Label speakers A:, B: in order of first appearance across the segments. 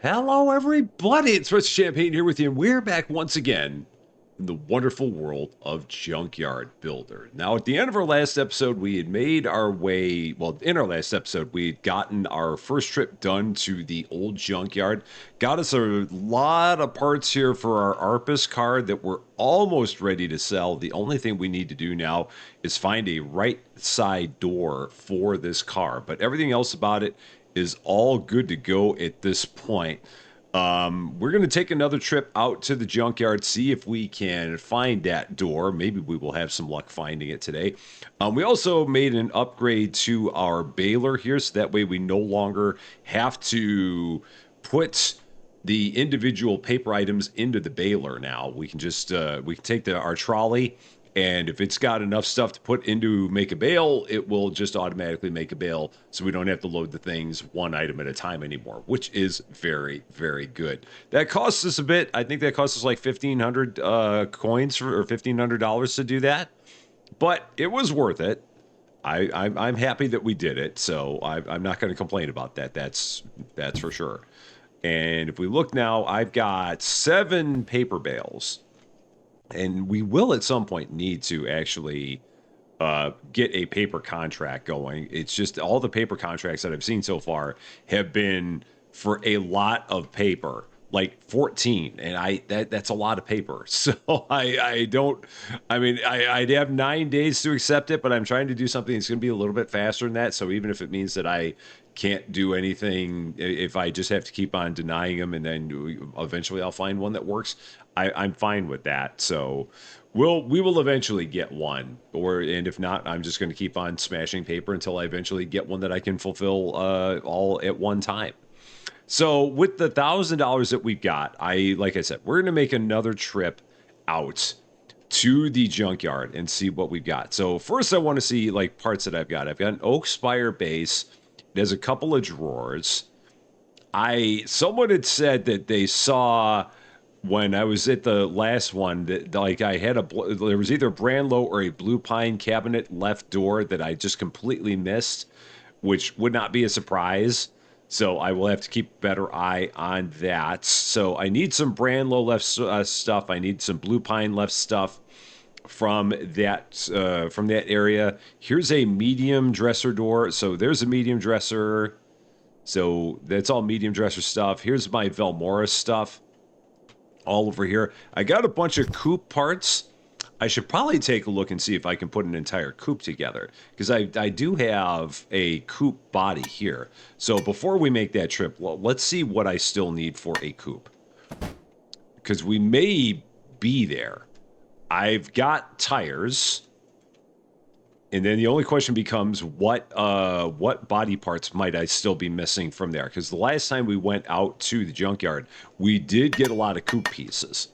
A: Hello, everybody. It's Mr. Champaign here with you, and we're back once again in the wonderful world of Junkyard Builder. Now, at the end of our last episode, we had made our way. Well, in our last episode, we had gotten our first trip done to the old junkyard. Got us a lot of parts here for our Arpus car that we're almost ready to sell. The only thing we need to do now is find a right side door for this car, but everything else about it is all good to go at this point. We're going to take another trip out to the junkyard, see if we can find that door. Maybe we will have some luck finding it today. We also made an upgrade to our baler here, so that way we no longer have to put the individual paper items into the baler. Now we can just we can take our trolley, and if it's got enough stuff to put into make a bale, it will just automatically make a bale, so we don't have to load the things one item at a time anymore, which is very, very good. That costs us a bit. I think that costs us like 1,500 coins or $1,500 to do that, but it was worth it. I'm happy that we did it, so I'm not going to complain about that. That's for sure. And if we look now, I've got 7 paper bales. And we will at some point need to actually get a paper contract going. It's just all the paper contracts that I've seen so far have been for a lot of paper, like 14, and that's a lot of paper. So I don't. I mean, I'd have 9 days to accept it, but I'm trying to do something that's going to be a little bit faster than that. So even if it means that I can't do anything, if I just have to keep on denying them, and then eventually I'll find one that works, I'm fine with that. So we will eventually get one, and if not, I'm just going to keep on smashing paper until I eventually get one that I can fulfill all at one time. So with the $1,000 that we've got, like I said, we're going to make another trip out to the junkyard and see what we've got. So first, I want to see like parts that I've got. I've got an oak spire base. There's a couple of drawers. Someone had said that they saw when I was at the last one that like I had there was either a Brandlow or a blue pine cabinet left door that I just completely missed, which would not be a surprise. So I will have to keep a better eye on that. So I need some Brandlow left stuff. I need some blue pine left stuff from that area. Here's a medium dresser door. So there's a medium dresser. So that's all medium dresser stuff. Here's my Velmora stuff all over here. I got a bunch of coupe parts. I should probably take a look and see if I can put an entire coupe together, because I do have a coupe body here. So before we make that trip, well, let's see what I still need for a coupe, because we may be there. I've got tires, and then the only question becomes what body parts might I still be missing from there? Because the last time we went out to the junkyard, we did get a lot of coupe pieces.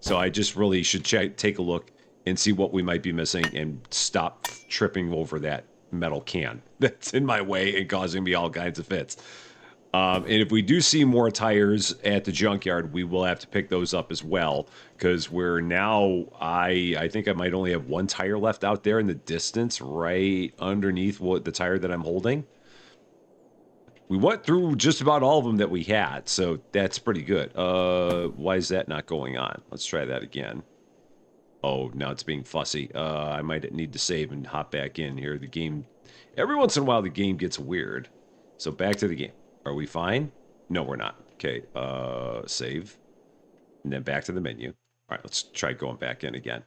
A: So I just really should take a look and see what we might be missing and stop tripping over that metal can that's in my way and causing me all kinds of fits. And if we do see more tires at the junkyard, we will have to pick those up as well, because we're now, I think I might only have one tire left out there in the distance right underneath the tire that I'm holding. We went through just about all of them that we had, so that's pretty good. Why is that not going on? Let's try that again. Oh, now it's being fussy. I might need to save and hop back in here. The game, every once in a while, the game gets weird. So back to the game. Are we fine? No, we're not. Okay, save. And then back to the menu. All right, let's try going back in again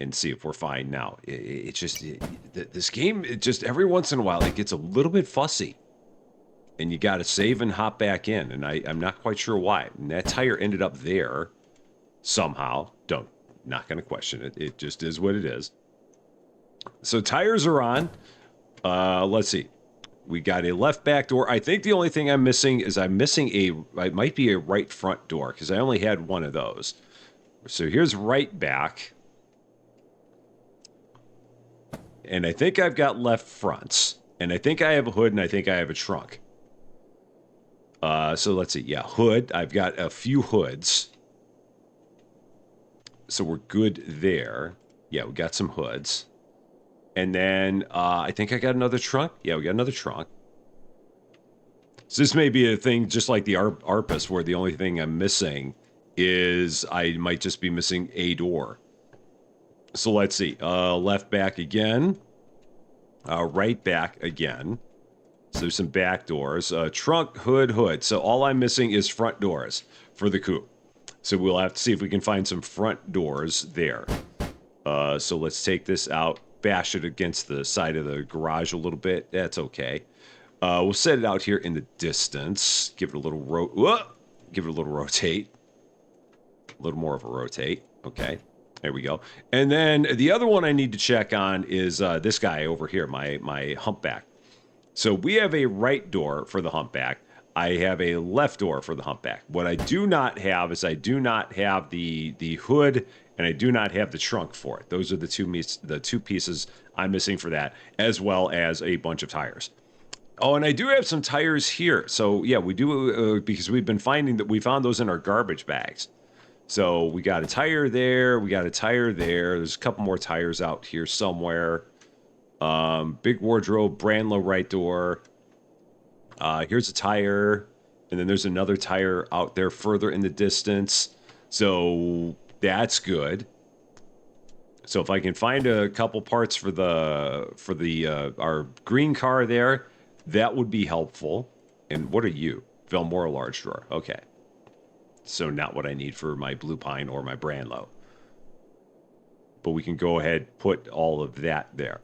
A: and see if we're fine now. This game, it just every once in a while, it gets a little bit fussy. And you got to save and hop back in. And I'm not quite sure why. And that tire ended up there somehow. Not going to question it. It just is what it is. So tires are on. Let's see. We got a left back door. I think the only thing I'm missing is it might be a right front door, because I only had one of those. So here's right back. And I think I've got left fronts. And I think I have a hood, and I think I have a trunk. So let's see. Yeah, hood. I've got a few hoods. So we're good there. Yeah, we got some hoods. And then I think I got another trunk. Yeah, we got another trunk. So this may be a thing just like the Arpus, where the only thing I'm missing is I might just be missing a door. So let's see. Left back again. Right back again. So there's some back doors. Trunk, hood. So all I'm missing is front doors for the coupe. So we'll have to see if we can find some front doors there. So let's take this out, bash it against the side of the garage a little bit. That's okay. We'll set it out here in the distance. Give it a little give it a little rotate. A little more of a rotate. Okay. There we go. And then the other one I need to check on is this guy over here, my humpback. So we have a right door for the humpback. I have a left door for the humpback. What I do not have is I do not have the hood, and I do not have the trunk for it. Those are the two pieces I'm missing for that, as well as a bunch of tires. Oh, and I do have some tires here. So yeah, we do because we've been finding that we found those in our garbage bags. So we got a tire there. We got a tire there. There's a couple more tires out here somewhere. Big wardrobe, brand low right door. Here's a tire. And then there's another tire out there further in the distance. So that's good. So if I can find a couple parts for our green car there, that would be helpful. And what are you? Velmora large drawer. Okay. So not what I need for my Blue Pine or my Branlow. But we can go ahead, put all of that there.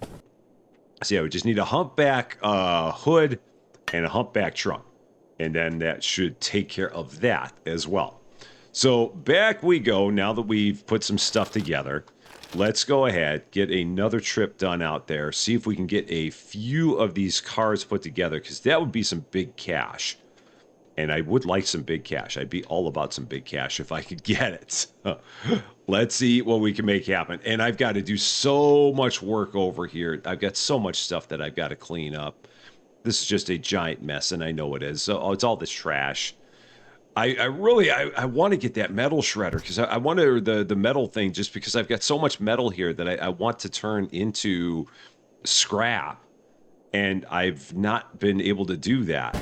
A: So yeah, we just need a humpback hood and a humpback trunk. And then that should take care of that as well. So back we go, now that we've put some stuff together. Let's go ahead, get another trip done out there, see if we can get a few of these cars put together, because that would be some big cash. And I would like some big cash. I'd be all about some big cash if I could get it. Let's see what we can make happen. And I've got to do so much work over here. I've got so much stuff that I've got to clean up. This is just a giant mess, and I know it is. So it's all this trash. I want to get that metal shredder, because I want the metal thing, just because I've got so much metal here that I want to turn into scrap. And I've not been able to do that.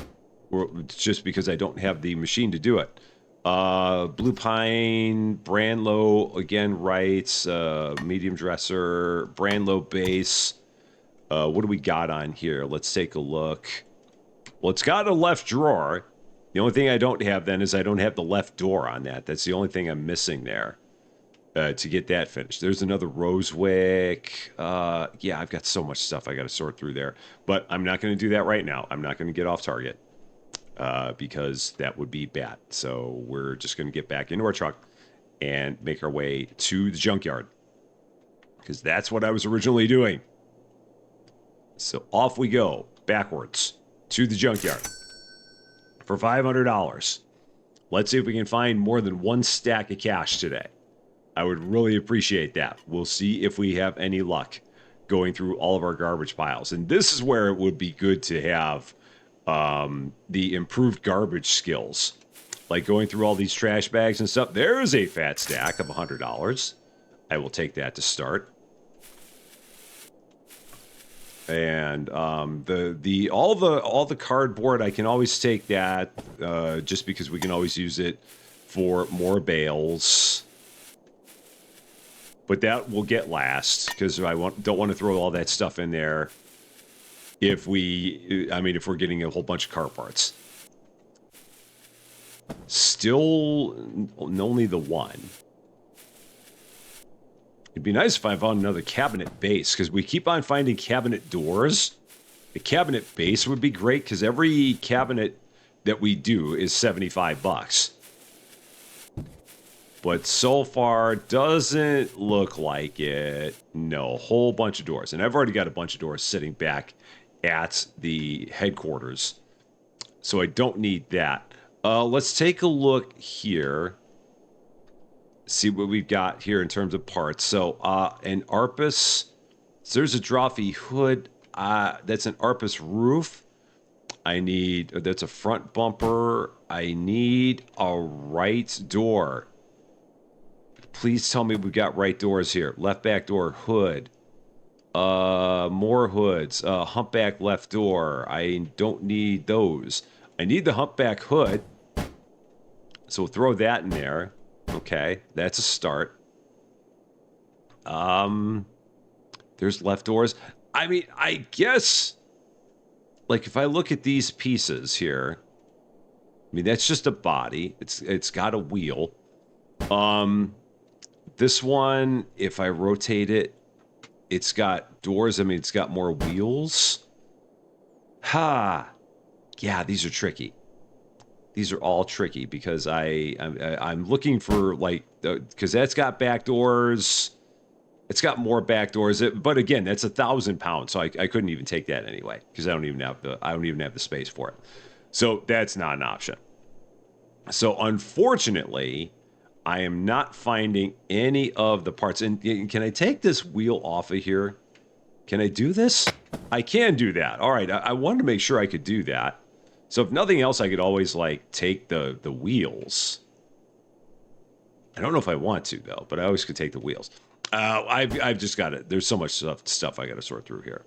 A: Just because I don't have the machine to do it. Blue Pine, Branlow, again, writes, medium dresser, Branlow base. What do we got on here? Let's take a look. Well, it's got a left drawer. The only thing I don't have then is I don't have the left door on that. That's the only thing I'm missing there to get that finished. There's another Rosewick. Yeah, I've got so much stuff I got to sort through there. But I'm not going to do that right now. I'm not going to get off target. Because that would be bad. So we're just going to get back into our truck and make our way to the junkyard. Because that's what I was originally doing. So off we go, backwards, to the junkyard. For $500. Let's see if we can find more than one stack of cash today. I would really appreciate that. We'll see if we have any luck going through all of our garbage piles. And this is where it would be good to have the improved garbage skills, like going through all these trash bags and stuff. There's a fat stack of $100. I will take that to start. And all the cardboard, I can always take that just because we can always use it for more bales. But that will get last, because I don't want to throw all that stuff in there. If we're getting a whole bunch of car parts. Still only the one. It'd be nice if I found another cabinet base, because we keep on finding cabinet doors. The cabinet base would be great, because every cabinet that we do is $75. But so far, doesn't look like it. No, a whole bunch of doors. And I've already got a bunch of doors sitting back at the headquarters, so I don't need that. Let's take a look here, see what we've got here in terms of parts. So an Arpus, so there's a Drawfee hood, that's an Arpus roof. That's a front bumper. I need a right door. Please tell me we've got right doors here. Left back door, hood. More hoods. Humpback left door. I don't need those. I need the humpback hood. So we'll throw that in there. Okay, that's a start. There's left doors. I mean, I guess, like, if I look at these pieces here, I mean, that's just a body. It's got a wheel. This one, if I rotate it, it's got doors. I mean, it's got more wheels. Ha! Yeah, these are tricky. These are all tricky because I'm looking for, like, because that's got back doors. It's got more back doors, but again, that's 1,000 pounds, so I couldn't even take that anyway because I don't even have the space for it. So that's not an option. So unfortunately, I am not finding any of the parts. And can I take this wheel off of here? Can I do this? I can do that. All right, I wanted to make sure I could do that. So if nothing else, I could always, like, take the wheels. I don't know if I want to, though, but I always could take the wheels. I've just got it. There's so much stuff I got to sort through here.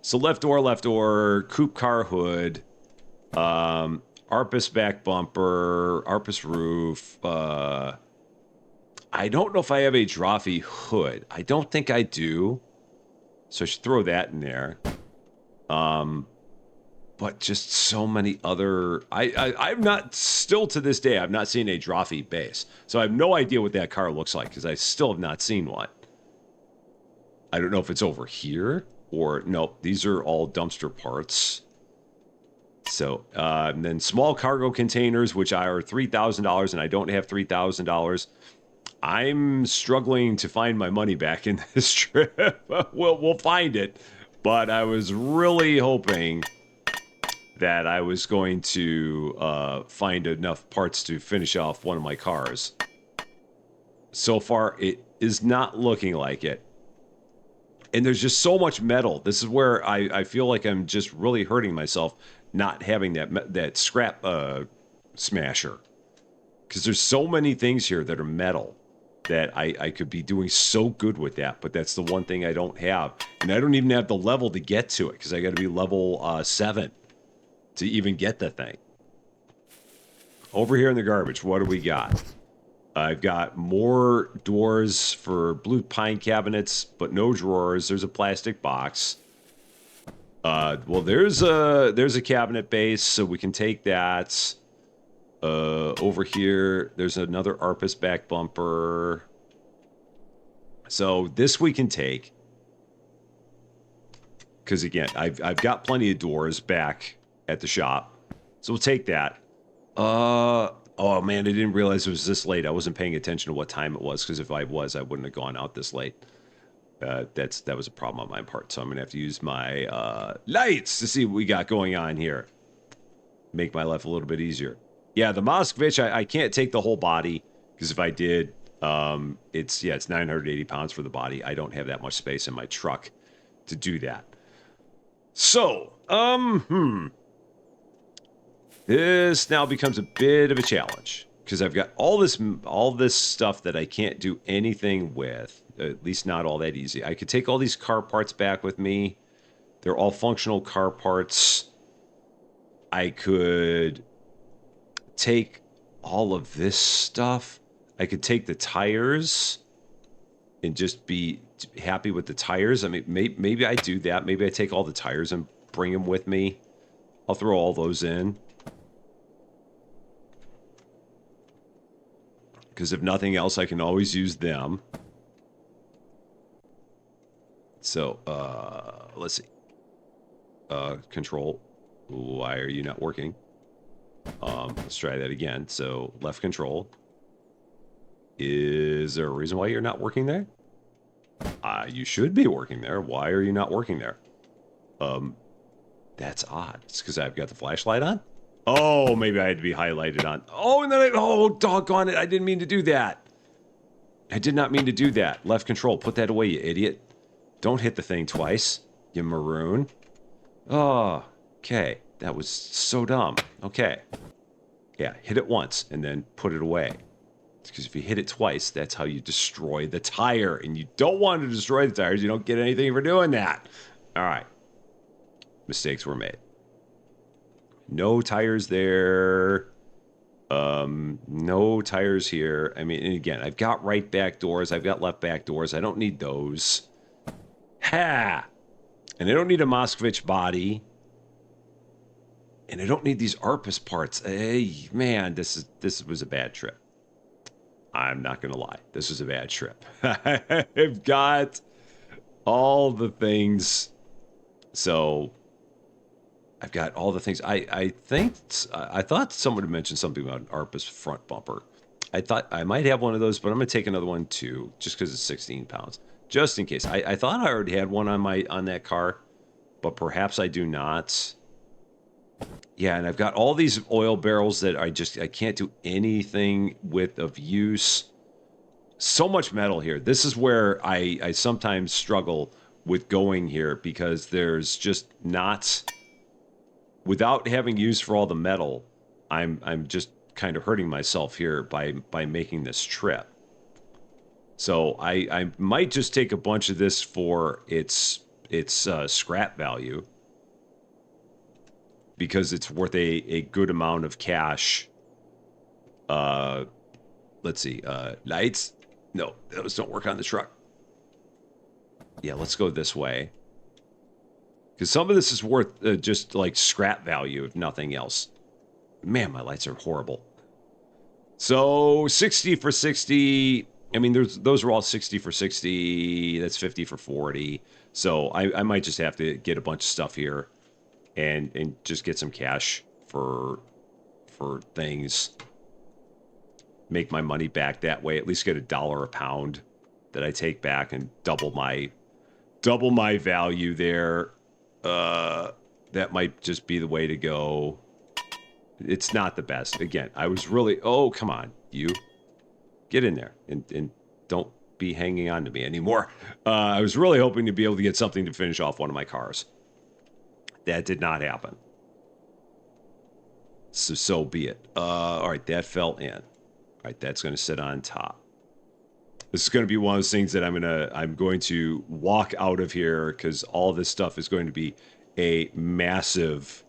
A: So left door, coupe car hood, Arpus back bumper, Arpus roof. I don't know if I have a Drawfee hood. I don't think I do. So I should throw that in there. But just so many other... I've not... Still to this day, I've not seen a Drawfee base. So I have no idea what that car looks like, because I still have not seen one. I don't know if it's over here, or... Nope, these are all dumpster parts. So, and then small cargo containers, which are $3,000, and I don't have $3,000. I'm struggling to find my money back in this trip. We'll find it. But I was really hoping that I was going to find enough parts to finish off one of my cars. So far, it is not looking like it. And there's just so much metal. This is where I feel like I'm just really hurting myself not having that scrap smasher. Because there's so many things here that are metal that I could be doing so good with that. But that's the one thing I don't have. And I don't even have the level to get to it, because I got to be level 7 to even get the thing. Over here in the garbage, what do we got? I've got more doors for blue pine cabinets, but no drawers. There's a plastic box. Well, there's a cabinet base, so we can take that. Over here, there's another Arpus back bumper. So this we can take. Because again, I've got plenty of doors back at the shop. So we'll take that. Oh man, I didn't realize it was this late. I wasn't paying attention to what time it was, because if I was, I wouldn't have gone out this late. That was a problem on my part. So I'm gonna have to use my lights to see what we got going on here. Make my life a little bit easier. Yeah, the Moskvich, I can't take the whole body, because if I did, it's 980 pounds for the body. I don't have that much space in my truck to do that. So, this now becomes a bit of a challenge, because I've got all this stuff that I can't do anything with, at least not all that easy. I could take all these car parts back with me. They're all functional car parts. I could take all of this stuff. I could take the tires and just be happy with the tires. I mean, maybe I do that. Maybe I take all the tires and bring them with me. I'll throw all those in. Because if nothing else, I can always use them. So, let's see. Control. Why are you not working? Let's try that again. So, left control. Is there a reason why you're not working there? You should be working there. Why are you not working there? That's odd. It's because I've got the flashlight on? Oh, maybe I had to be highlighted on. Oh, and then oh, doggone it. I didn't mean to do that. I did not mean to do that. Left control. Put that away, you idiot. Don't hit the thing twice, you maroon. Oh, okay. That was so dumb. Okay. Yeah, hit it once and then put it away. Because if you hit it twice, that's how you destroy the tire. And you don't want to destroy the tires. You don't get anything for doing that. All right. Mistakes were made. No tires there. No tires here. I mean, and again, I've got right back doors. I've got left back doors. I don't need those. Ha! And I don't need a Moskvich body. And I don't need these Arpus parts. Hey, man, this was a bad trip. I'm not going to lie. This was a bad trip. I've got all the things. So I've got all the things. I thought someone had mentioned something about an Arpus front bumper. I thought I might have one of those, but I'm going to take another one too, just because it's 16 pounds. Just in case. I thought I already had one on that car, but perhaps I do not. Yeah, and I've got all these oil barrels that I can't do anything with of use. So much metal here. This is where I sometimes struggle with going here because there's just not, without having use for all the metal, I'm just kind of hurting myself here by making this trip. So I might just take a bunch of this for its scrap value, because it's worth a good amount of cash. Let's see. Lights? No, those don't work on the truck. Yeah, let's go this way. Because some of this is worth just like scrap value, if nothing else. Man, my lights are horrible. So 60 for 60. I mean, those are all 60 for 60. That's 50 for 40. So I might just have to get a bunch of stuff here and just get some cash for things. Make my money back that way. At least get $1 a pound that I take back and double my value there. That might just be the way to go. It's not the best. Again, I was really... Oh, come on, you. Get in there and don't be hanging on to me anymore. I was really hoping to be able to get something to finish off one of my cars. That did not happen. So be it. All right, that fell in. All right, that's going to sit on top. This is going to be one of those things that I'm going to walk out of here, because all this stuff is going to be a massive...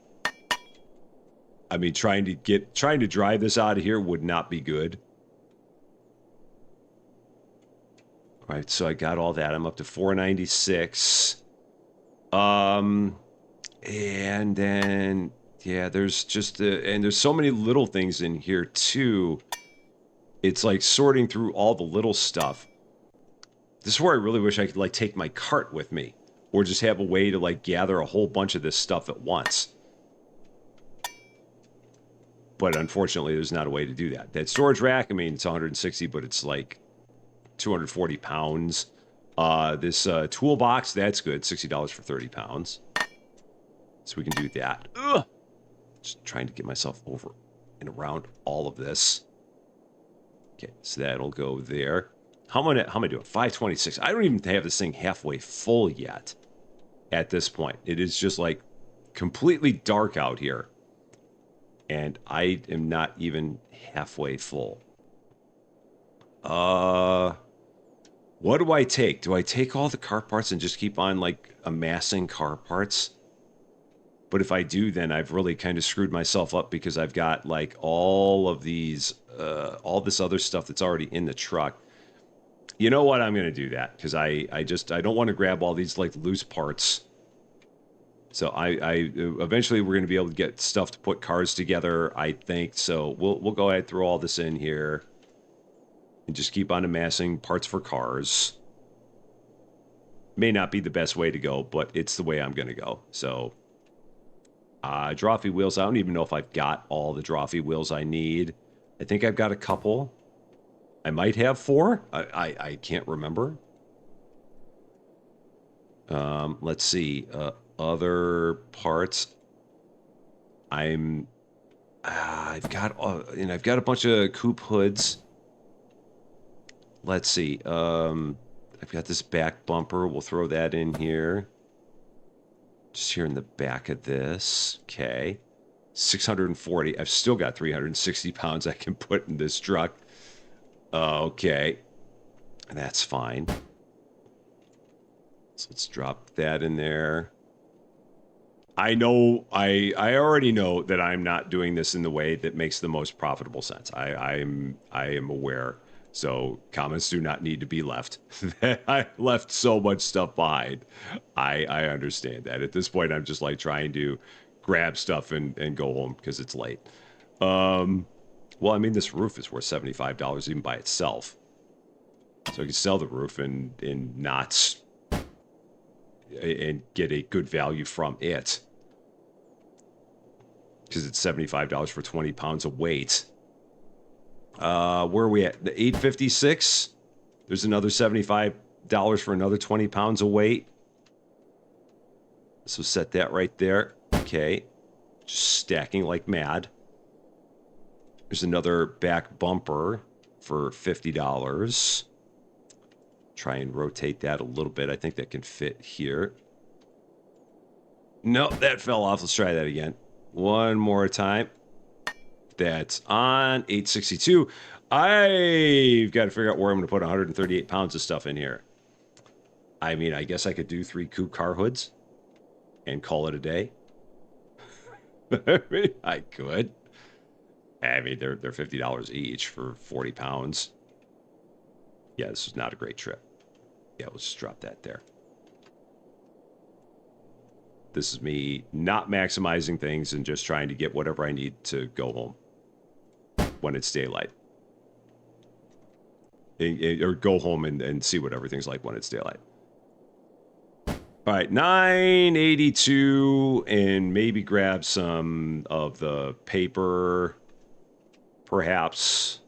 A: I mean, trying to drive this out of here would not be good. All right, so I got all that. I'm up to 496. And then, yeah, there's just and there's so many little things in here too. It's like sorting through all the little stuff. This is where I really wish I could like take my cart with me, or just have a way to like gather a whole bunch of this stuff at once. But unfortunately, there's not a way to do that. That storage rack, I mean, it's 160, but it's like 240 pounds. This toolbox, that's good. $60 for 30 pounds. So we can do that. Ugh! Just trying to get myself over and around all of this. Okay, so that'll go there. How am I doing? 526. I don't even have this thing halfway full yet at this point. It is just like completely dark out here. And I am not even halfway full. What do I take? Do I take all the car parts and just keep on like amassing car parts? But if I do, then I've really kind of screwed myself up, because I've got like all of these, all this other stuff that's already in the truck. You know what? I'm going to do that, because I don't want to grab all these like loose parts. So I eventually we're going to be able to get stuff to put cars together, I think. So we'll go ahead and throw all this in here and just keep on amassing parts for cars. May not be the best way to go, but it's the way I'm going to go. So Drawfee wheels, I don't even know if I've got all the Drawfee wheels I need. I think I've got a couple. I might have 4. I can't remember. Let's see. Other parts. I've got a bunch of coupe hoods. Let's see. I've got this back bumper. We'll throw that in here. Just here in the back of this. Okay. 640. I've still got 360 pounds I can put in this truck. Okay. That's fine. So let's drop that in there. I know, I already know that I'm not doing this in the way that makes the most profitable sense. I am aware. So comments do not need to be left. I left so much stuff behind. I understand that. At this point, I'm just like trying to grab stuff and go home because it's late. Well, I mean, this roof is worth $75 even by itself. So I can sell the roof and not and get a good value from it. Because it's $75 for 20 pounds of weight. Where are we at? The 856. There's another $75 for another 20 pounds of weight. So set that right there. Okay. Just stacking like mad. There's another back bumper for $50. Try and rotate that a little bit. I think that can fit here. No, that fell off. Let's try that again. One more time. That's on 862. I've got to figure out where I'm going to put 138 pounds of stuff in here. I mean, I guess I could do 3 coupe car hoods and call it a day. I could. I mean, they're $50 each for 40 pounds. Yeah, this is not a great trip. Yeah, let's just drop that there. This is me not maximizing things and just trying to get whatever I need to go home when it's daylight. Or go home and see what everything's like when it's daylight. All right, 982, and maybe grab some of the paper, perhaps.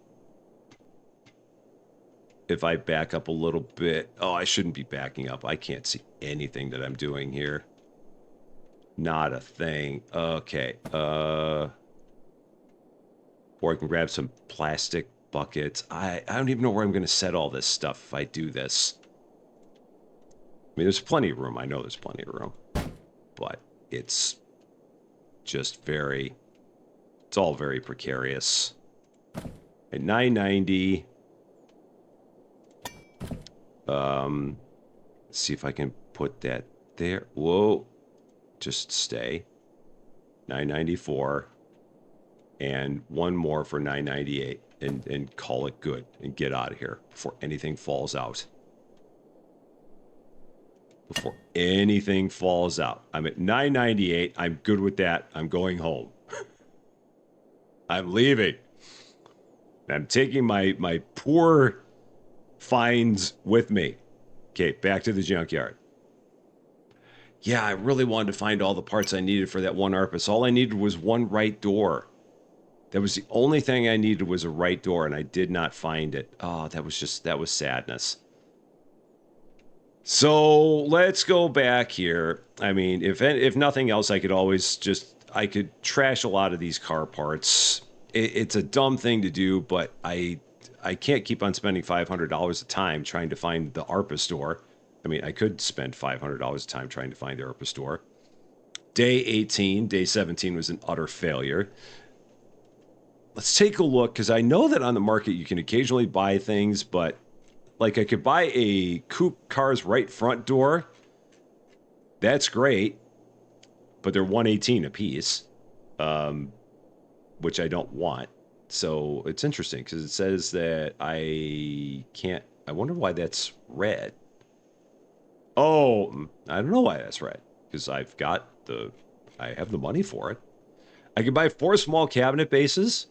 A: If I back up a little bit. Oh, I shouldn't be backing up. I can't see anything that I'm doing here. Not a thing. Okay. Or I can grab some plastic buckets. I don't even know where I'm going to set all this stuff if I do this. I mean, there's plenty of room. I know there's plenty of room. But it's just very... It's all very precarious. At 990... let's see if I can put that there. Whoa. Just stay. 994. And one more for 998. And call it good. And get out of here before anything falls out. Before anything falls out. I'm at 998. I'm good with that. I'm going home. I'm leaving. I'm taking my poor finds with me. Okay, back to the junkyard. Yeah, I really wanted to find all the parts I needed for that one ARPUS. All I needed was one right door. That was the only thing I needed was a right door, and I did not find it. Oh, that was sadness. So let's go back here. I mean, if nothing else, I could trash a lot of these car parts. It's a dumb thing to do, but I can't keep on spending $500 a time trying to find the ARPA store. I mean, I could spend $500 a time trying to find the ARPA store. Day 18, day 17 was an utter failure. Let's take a look, because I know that on the market you can occasionally buy things, but like I could buy a coupe car's right front door. That's great, but they're $118 a piece, which I don't want. So it's interesting because it says that I can't. I wonder why that's red. Oh, I don't know why that's red because I have the money for it. I could buy 4 small cabinet bases.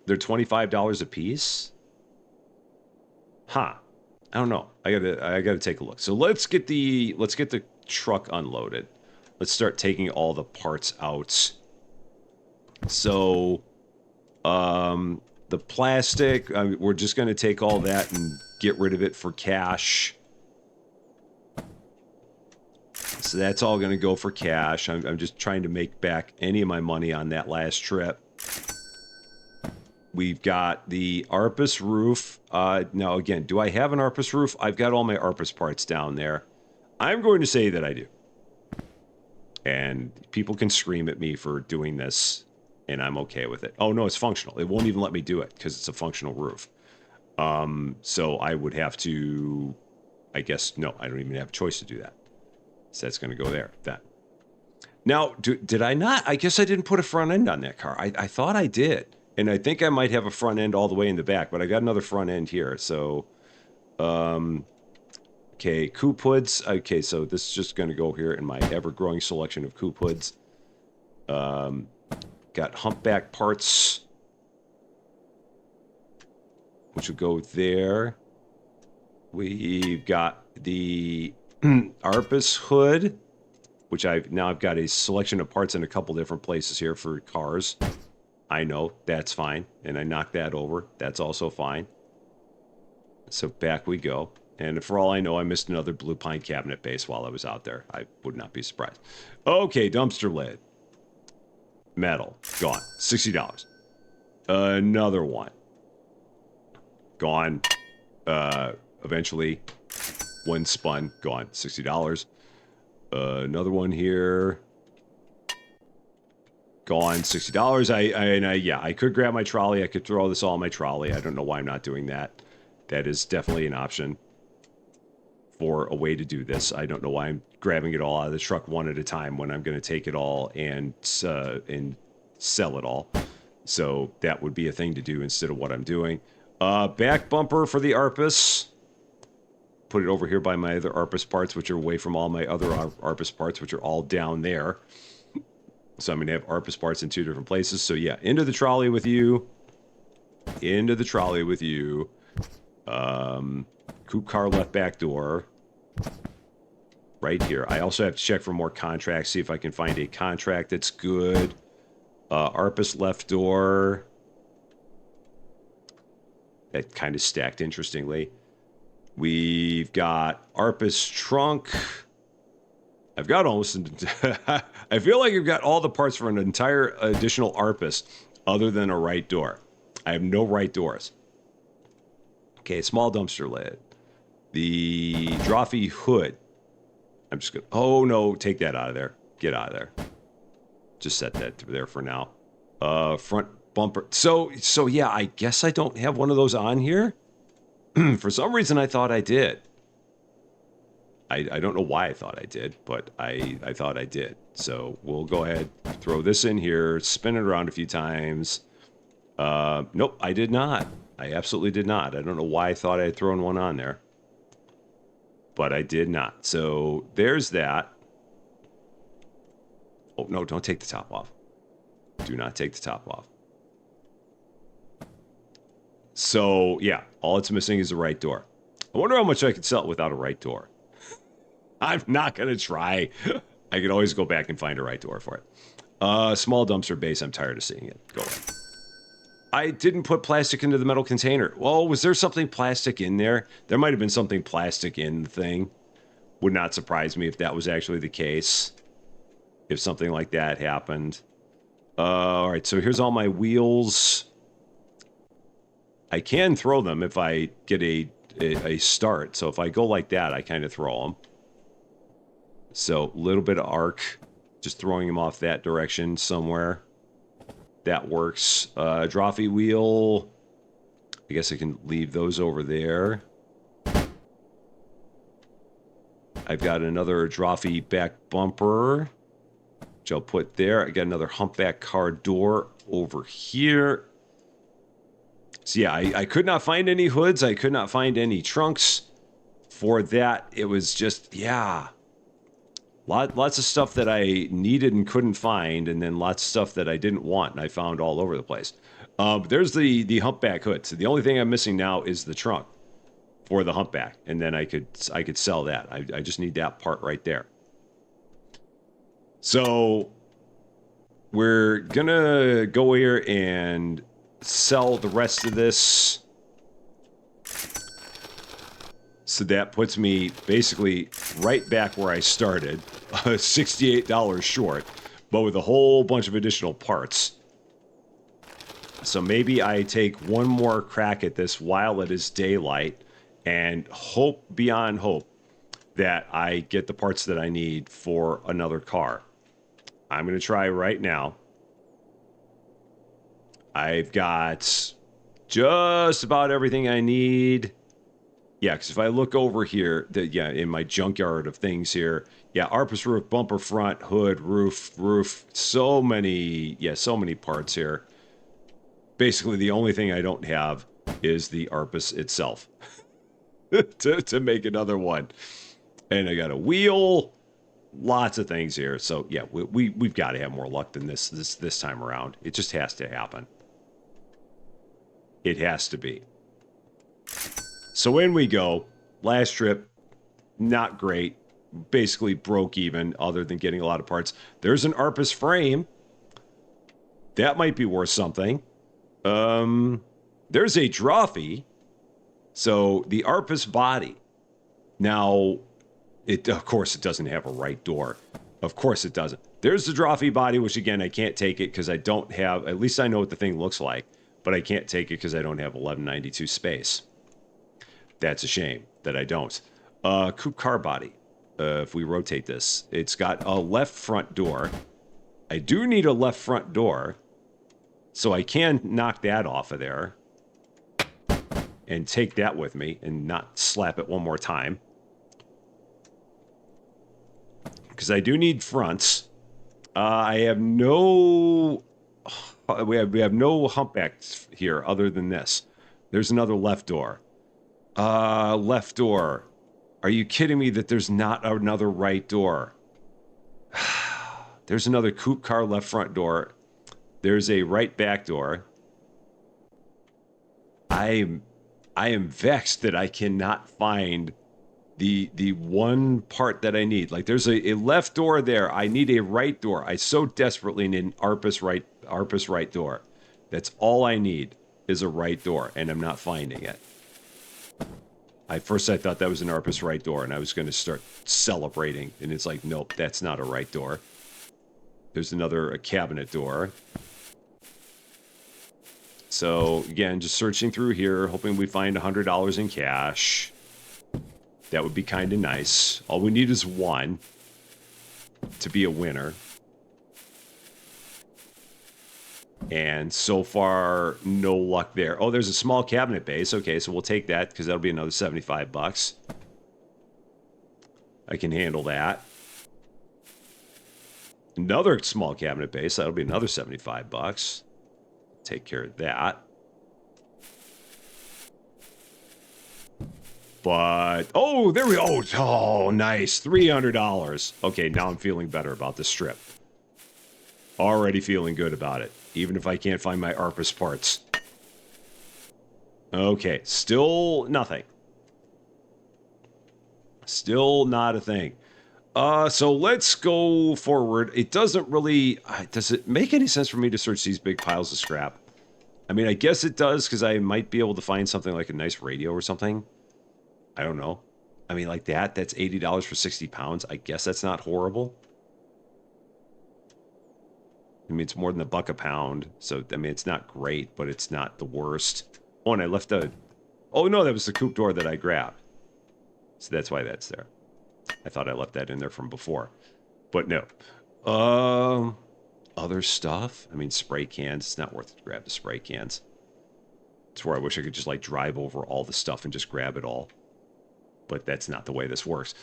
A: They're $25 a piece. Huh. I don't know. I gotta take a look. So let's get the truck unloaded. Let's start taking all the parts out. So, the plastic, we're just gonna take all that and get rid of it for cash. So that's all gonna go for cash. I'm just trying to make back any of my money on that last trip. We've got the ARPUS roof. Now, again, do I have an ARPUS roof? I've got all my ARPUS parts down there. I'm going to say that I do. And people can scream at me for doing this, and I'm okay with it. Oh, no, it's functional. It won't even let me do it because it's a functional roof. So I would have to, I guess, no, I don't even have a choice to do that. So that's going to go there. That. Now, did I not? I guess I didn't put a front end on that car. I thought I did. And I think I might have a front end all the way in the back, but I got another front end here. So, okay, coupe hoods. Okay, so this is just going to go here in my ever-growing selection of coupe hoods. Got humpback parts, which will go there. We've got the Arpus hood, which I've got a selection of parts in a couple different places here for cars. I know, that's fine. And I knocked that over. That's also fine. So back we go. And for all I know, I missed another blue pine cabinet base while I was out there. I would not be surprised. Okay, dumpster lid. Metal. Gone. $60. Another one. Gone. Eventually. One spun. Gone. $60. Another one here. Gone. $60. Yeah, I could grab my trolley. I could throw this all in my trolley. I don't know why I'm not doing that. That is definitely an option for a way to do this. I don't know why I'm grabbing it all out of the truck one at a time when I'm going to take it all and sell it all. So that would be a thing to do instead of what I'm doing. Back bumper for the Arpus. Put it over here by my other Arpus parts, which are away from all my other Arpus parts, which are all down there. So I'm going to have Arpus parts in two different places. So yeah, into the trolley with you. Into the trolley with you. Coupe car left back door. Right here. I also have to check for more contracts, see if I can find a contract that's good. Arpus left door. That kind of stacked interestingly. We've got Arpus trunk. I've got almost... I feel like I've got all the parts for an entire additional Arpus other than a right door. I have no right doors. Okay, small dumpster lid. The Drophy hood. I'm just going to... Oh, no, take that out of there. Get out of there. Just set that there for now. Front bumper. So yeah, I guess I don't have one of those on here. For some reason, I thought I did. I don't know why I thought I did, but I thought I did. So we'll go ahead, throw this in here, spin it around a few times. Nope, I did not. I absolutely did not. I don't know why I thought I had thrown one on there. But I did not. So there's that. Oh, no, don't take the top off. Do not take the top off. So, yeah, all it's missing is the right door. I wonder how much I could sell it without a right door. I'm not going to try. I could always go back and find a right door for it. Small dumpster base. I'm tired of seeing it. Go away. I didn't put plastic into the metal container. Well, was there something plastic in there? There might have been something plastic in the thing. Would not surprise me if that was actually the case. If something like that happened. All right, so here's all my wheels. I can throw them if I get a start. So if I go like that, I kind of throw them. So a little bit of arc. Just throwing them off that direction somewhere. That works. Drophy wheel. I guess I can leave those over there. I've got another Drophy back bumper, which I'll put there. I got another humpback car door over here. So yeah, I could not find any hoods. I could not find any trunks. For that, it was just, yeah. Lots of stuff that I needed and couldn't find, and then lots of stuff that I didn't want, and I found all over the place. There's the humpback hood. So the only thing I'm missing now is the trunk for the humpback, and then I could sell that. I just need that part right there. So we're gonna go here and sell the rest of this. So that puts me basically right back where I started, $68 short, but with a whole bunch of additional parts. So maybe I take one more crack at this while it is daylight and hope beyond hope that I get the parts that I need for another car. I'm going to try right now. I've got just about everything I need. Yeah, because if I look over here, in my junkyard of things here, Yeah, Arpus roof, bumper front, hood, roof. So many, so many parts here. Basically, the only thing I don't have is the Arpus itself to make another one. And I got a wheel, lots of things here. So yeah, we've got to have more luck than this time around. It just has to happen. It has to be. So in we go. Last trip, not great. Basically broke even, other than getting a lot of parts. There's an Arpus frame. That might be worth something. There's a trophy. So the Arpus body. Now, of course, it doesn't have a right door. Of course it doesn't. There's the trophy body, which again, I can't take it because I don't have, at least I know what the thing looks like, but I can't take it because I don't have 1192 space. That's a shame that I don't. Coupe car body. If we rotate this, it's got a left front door. I do need a left front door, so I can knock that off of there and take that with me and not slap it one more time. Because I do need fronts. I have no... We have no humpbacks here other than this. There's another left door. Left door. Are you kidding me that there's not another right door? There's another coupe car left front door. There's a right back door. I am vexed that I cannot find the one part that I need. Like there's a left door there. I need a right door. I so desperately need an Arpus right door. That's all I need is a right door, and I'm not finding it. First I thought that was an Arpus right door, and I was going to start celebrating, and it's like, nope, that's not a right door. There's a cabinet door. So, again, just searching through here, hoping we find $100 in cash. That would be kind of nice. All we need is one to be a winner. And so far, no luck there. Oh, there's a small cabinet base. Okay, so we'll take that because that'll be another 75 bucks. I can handle that. Another small cabinet base. That'll be another 75 bucks. Take care of that. But, oh, there we go. Oh, nice. $300. Okay, now I'm feeling better about this strip. Already feeling good about it. Even if I can't find my Arpus parts. Okay, still nothing. Still not a thing. So let's go forward. It doesn't really... Does it make any sense for me to search these big piles of scrap? I mean, I guess it does, because I might be able to find something like a nice radio or something. I don't know. I mean, like that's $80 for 60 pounds. I guess that's not horrible. I mean, it's more than $1 a pound. So, I mean, it's not great, but it's not the worst. Oh, and I left a... Oh, no, that was the coupe door that I grabbed. So that's why that's there. I thought I left that in there from before. But no. Other stuff? I mean, spray cans. It's not worth it to grab the spray cans. It's where I wish I could just, like, drive over all the stuff and just grab it all. But that's not the way this works.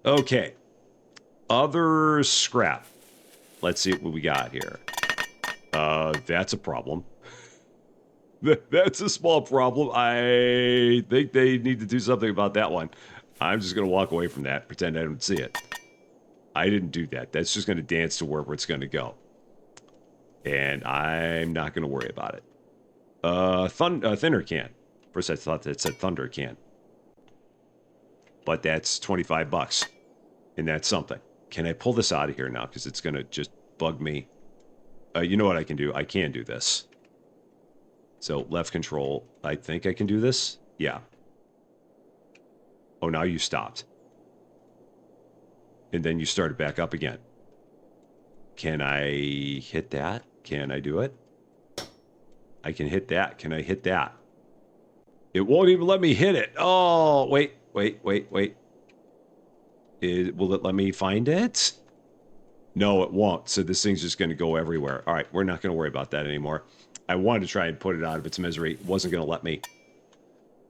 A: Okay. Other scrap. Let's see what we got here. That's a problem. That's a small problem. I think they need to do something about that one. I'm just going to walk away from that, pretend I don't see it. I didn't do that. That's just going to dance to wherever it's going to go. And I'm not going to worry about it. Thinner can. First I thought that said thunder can. But that's 25 bucks. And that's something. Can I pull this out of here now? Because it's going to just bug me. You know what I can do? I can do this. So left control. I think I can do this. Yeah. Oh, now you stopped. And then you started back up again. Can I hit that? Can I do it? I can hit that. Can I hit that? It won't even let me hit it. Oh, wait. Will it let me find it? No, it won't. So this thing's just going to go everywhere. All right, we're not going to worry about that anymore. I wanted to try and put it out of its misery. It wasn't going to let me.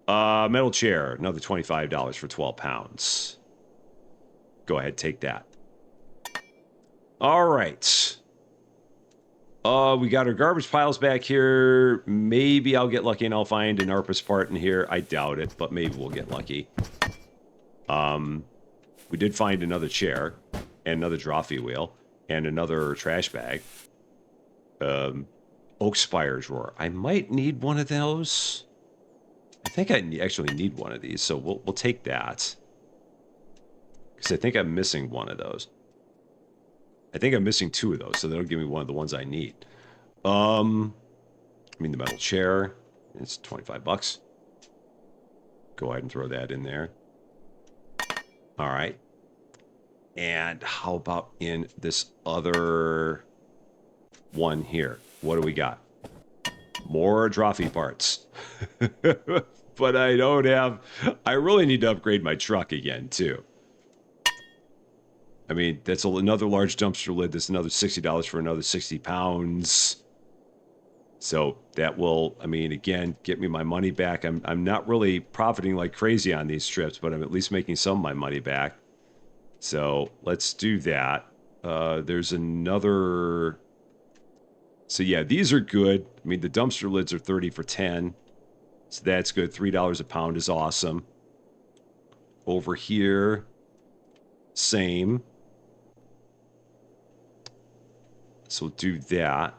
A: Metal chair, another $25 for 12 pounds. Go ahead, take that. All right. We got our garbage piles back here. Maybe I'll get lucky and I'll find an ARPA's part in here. I doubt it, but maybe we'll get lucky. We did find another chair and another drophy wheel and another trash bag. Oak spire drawer. I might need one of those. I think I actually need one of these, so we'll take that. Because I think I'm missing one of those. I think I'm missing 2 of those, so that'll give me one of the ones I need. I mean, the metal chair. It's 25 bucks. Go ahead and throw that in there. All right. And how about in this other one here? What do we got? More trophy parts. But I don't have... I really need to upgrade my truck again, too. I mean, that's another large dumpster lid. That's another $60 for another 60 pounds. So that will, I mean, again, get me my money back. I'm not really profiting like crazy on these trips, but I'm at least making some of my money back. So let's do that. There's another... So yeah, these are good. I mean, the dumpster lids are 30 for 10. So that's good. $3 a pound is awesome. Over here, same. So we'll do that.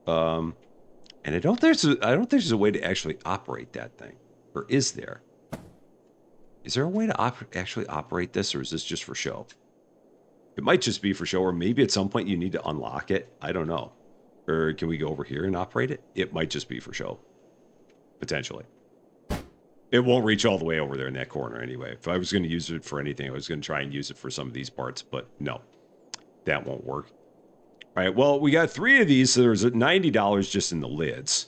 A: And I don't think there's a way to actually operate that thing. Or is there? Is there a way to actually operate this, or is this just for show? It might just be for show, or maybe at some point you need to unlock it. I don't know. Or can we go over here and operate it? It might just be for show. Potentially. It won't reach all the way over there in that corner anyway. If I was going to use it for anything, I was going to try and use it for some of these parts, but no. That won't work. All right, well, we got 3 of these, so there's $90 just in the lids.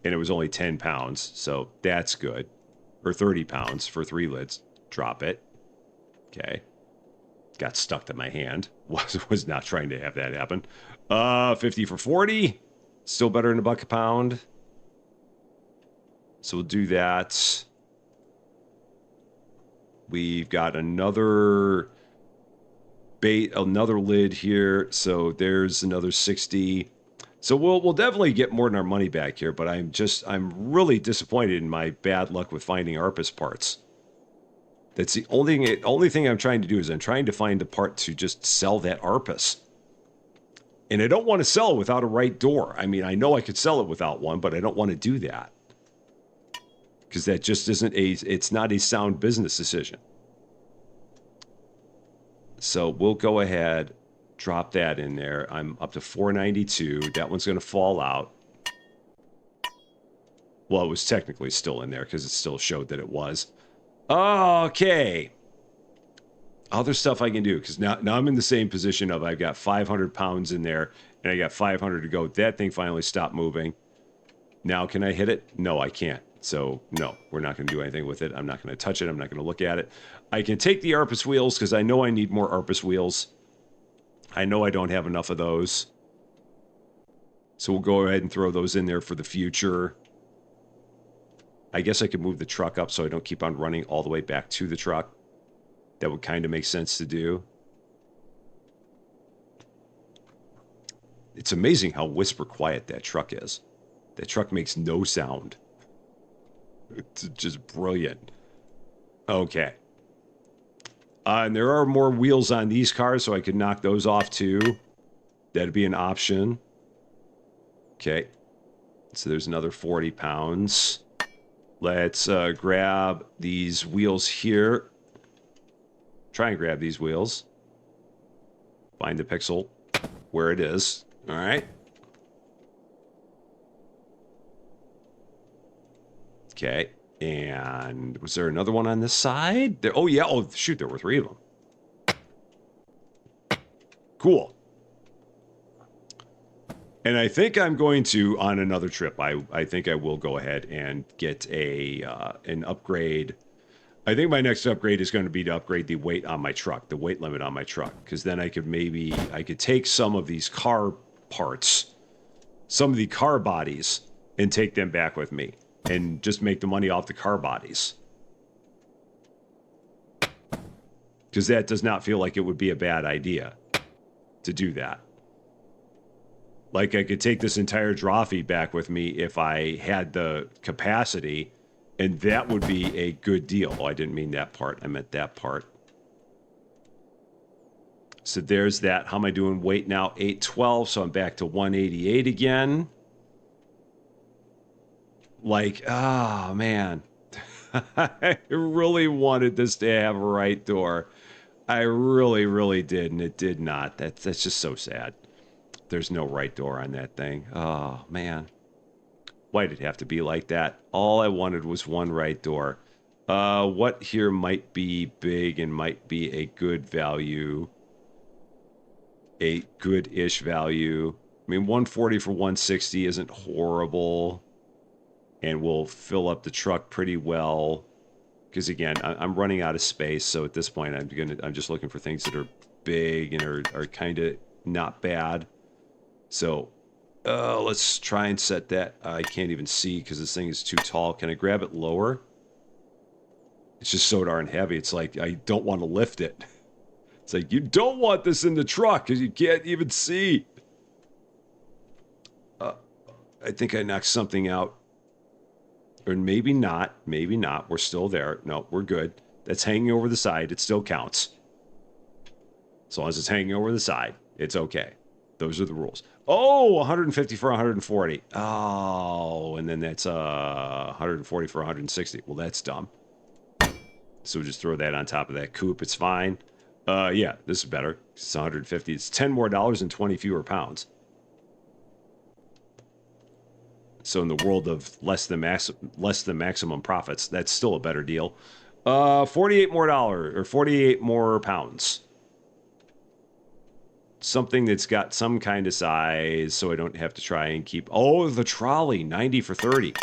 A: And it was only 10 pounds, so that's good. Or 30 pounds for 3 lids. Drop it. Okay. Got stuck to my hand. Was not trying to have that happen. 50 for 40. Still better than $1 a pound. So we'll do that. We've got another lid here. So there's another 60. So we'll definitely get more than our money back here, but I'm really disappointed in my bad luck with finding ARPA's parts. That's the only thing I'm trying to do is I'm trying to find the part to just sell that ARPA's. And I don't want to sell it without a right door. I mean, I know I could sell it without one, but I don't want to do that. Because that just it's not a sound business decision. So we'll go ahead, drop that in there. I'm up to $492. That one's going to fall out. Well, it was technically still in there because it still showed that it was. Okay. Other stuff I can do, because now I'm in the same position of I've got 500 pounds in there, and I got 500 to go. That thing finally stopped moving. Now, can I hit it? No, I can't. So, no, we're not going to do anything with it. I'm not going to touch it. I'm not going to look at it. I can take the ARPA's wheels, because I know I need more ARPA's wheels. I know I don't have enough of those. So we'll go ahead and throw those in there for the future. I guess I could move the truck up so I don't keep on running all the way back to the truck. That would kind of make sense to do. It's amazing how whisper quiet that truck is. That truck makes no sound. It's just brilliant. Okay. And there are more wheels on these cars, so I could knock those off too. That'd be an option. Okay. So there's another 40 pounds. Let's grab these wheels here. Try and grab these wheels. Find the pixel where it is. All right. Okay. And was there another one on this side? There, oh, yeah. Oh, shoot. There were 3 of them. Cool. And I think I'm going to, on another trip, I think I will go ahead and get an upgrade. I think my next upgrade is going to be to upgrade the weight on my truck, the weight limit on my truck. Because then I could take some of these car parts, some of the car bodies, and take them back with me. And just make the money off the car bodies. Because that does not feel like it would be a bad idea to do that. Like, I could take this entire drawfee back with me if I had the capacity, and that would be a good deal. Oh, I didn't mean that part. I meant that part. So there's that. How am I doing? Weight now, 812, so I'm back to 188 again. Like, oh, man. I really wanted this to have a right door. I really, really did, and it did not. That's just so sad. There's no right door on that thing. Oh, man. Why did it have to be like that? All I wanted was one right door. What here might be big and might be a good value? A good-ish value. I mean, 140 for 160 isn't horrible. And we'll fill up the truck pretty well. Because again, I'm running out of space, so at this point I'm just looking for things that are big and are kind of not bad. So let's try and set that. I can't even see because this thing is too tall. Can I grab it lower? It's just so darn heavy. It's like I don't want to lift it. It's like, you don't want this in the truck because you can't even see. I think I knocked something out. Or maybe not. Maybe not. We're still there. No, we're good. That's hanging over the side. It still counts. As long as it's hanging over the side, it's okay. Those are the rules. Oh, 150 for 140. Oh, and then that's 140 for 160. Well, that's dumb. So we'll just throw that on top of that coupe. It's fine. Yeah, this is better. It's 150. It's $10 more and 20 fewer pounds. So in the world of less than maximum profits, that's still a better deal. $48 more or 48 more pounds. Something that's got some kind of size, so I don't have to try and keep. Oh, the trolley, 90 for 30.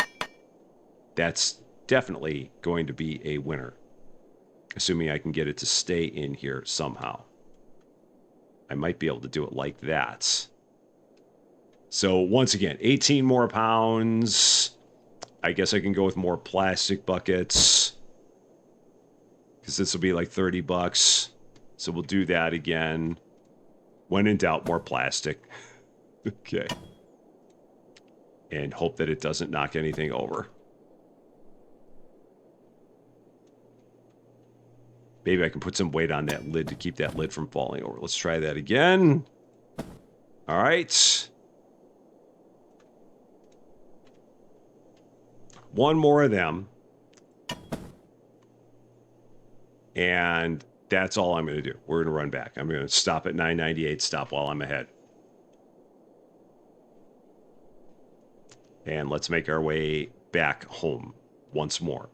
A: That's definitely going to be a winner, assuming I can get it to stay in here somehow. I might be able to do it like that. So once again, 18 more pounds. I guess I can go with more plastic buckets, because this will be like $30. So we'll do that again. When in doubt, more plastic. Okay. And hope that it doesn't knock anything over. Maybe I can put some weight on that lid to keep that lid from falling over. Let's try that again. All right. One more of them. And that's all I'm going to do. We're going to run back. I'm going to stop at 998, stop while I'm ahead. And let's make our way back home once more.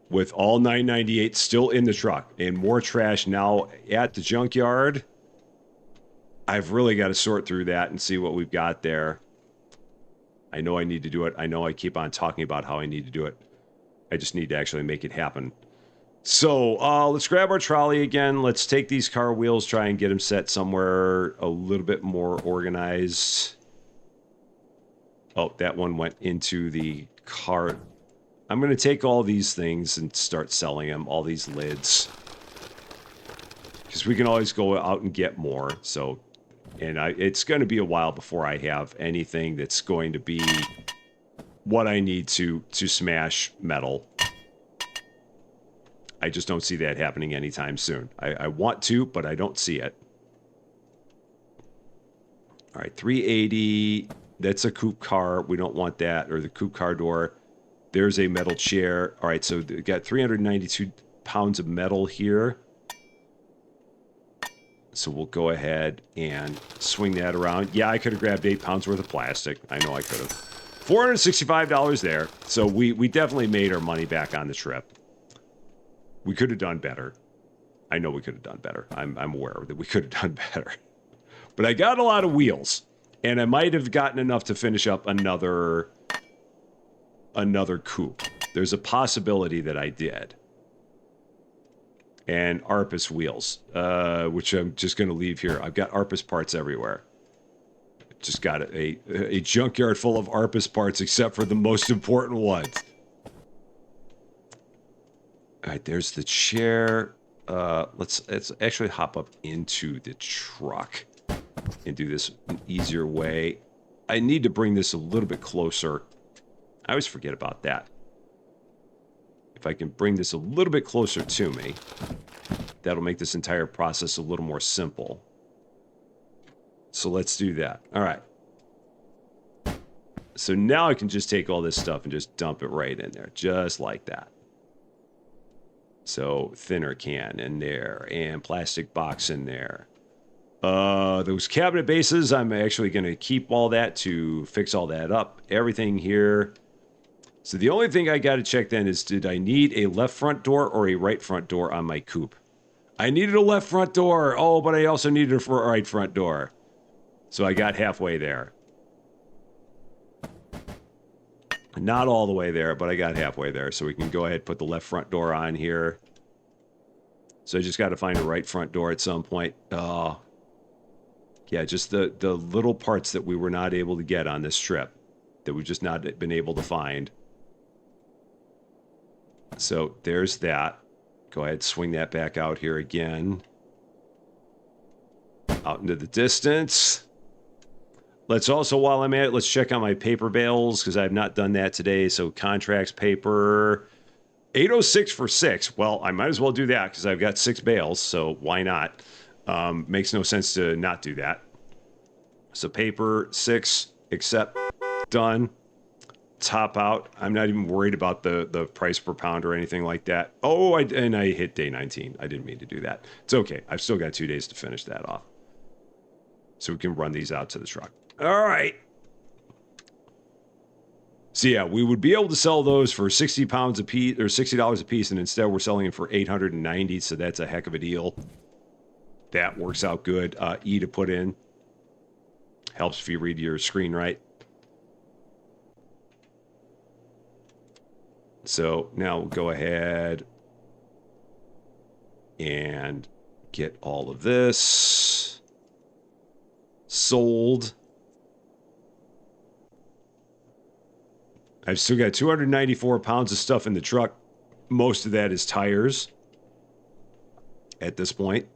A: With all 998 still in the truck and more trash now at the junkyard, I've really got to sort through that and see what we've got there. I know I need to do it. I know I keep on talking about how I need to do it. I just need to actually make it happen. So let's grab our trolley again. Let's take these car wheels, try and get them set somewhere a little bit more organized. Oh, that one went into the cart. I'm going to take all these things and start selling them, all these lids. Because we can always go out and get more. So, and it's going to be a while before I have anything that's going to be what I need to smash metal. I just don't see that happening anytime soon. I want to, but I don't see it. All right, 380. That's a coupe car. We don't want that, or the coupe car door. There's a metal chair. All right, so we got 392 pounds of metal here. So we'll go ahead and swing that around. Yeah, I could have grabbed 8 pounds worth of plastic. I know I could have. $465 there. So we definitely made our money back on the trip. We could have done better. I know we could have done better. I'm aware that we could have done better. But I got a lot of wheels. And I might have gotten enough to finish up another coupe. There's a possibility that I did. And Arpus wheels, which I'm just going to leave here. I've got Arpus parts everywhere. Just got a junkyard full of Arpus parts, except for the most important ones. All right, there's the chair. Let's actually hop up into the truck and do this an easier way. I need to bring this a little bit closer. I always forget about that. If I can bring this a little bit closer to me, that'll make this entire process a little more simple. So let's do that. All right. So now I can just take all this stuff and just dump it right in there, just like that. So thinner can in there and plastic box in there. Those cabinet bases, I'm actually going to keep all that to fix all that up. Everything here. So the only thing I got to check then is, did I need a left front door or a right front door on my coupe? I needed a left front door. Oh, but I also needed a right front door. So I got halfway there. Not all the way there, but I got halfway there. So we can go ahead and put the left front door on here. So I just got to find a right front door at some point. Yeah, just the little parts that we were not able to get on this trip. That we've just not been able to find. So there's that. Go ahead, swing that back out here again. Out into the distance. Let's also, while I'm at it, let's check on my paper bales, because I have not done that today. So contracts paper, 806 for 6. Well, I might as well do that, because I've got 6 bales, so why not? Makes no sense to not do that. So paper, 6, accept, done. Top out. I'm not even worried about the price per pound or anything like that. Oh, I hit day 19. I didn't mean to do that. It's okay. I've still got 2 days to finish that off. So we can run these out to the truck. All right. So yeah, we would be able to sell those for 60 pounds a piece, or $60 a piece, and instead we're selling them for 890. So that's a heck of a deal. That works out good. E to put in. Helps if you read your screen right. So now we'll go ahead and get all of this sold. I've still got 294 pounds of stuff in the truck. Most of that is tires at this point.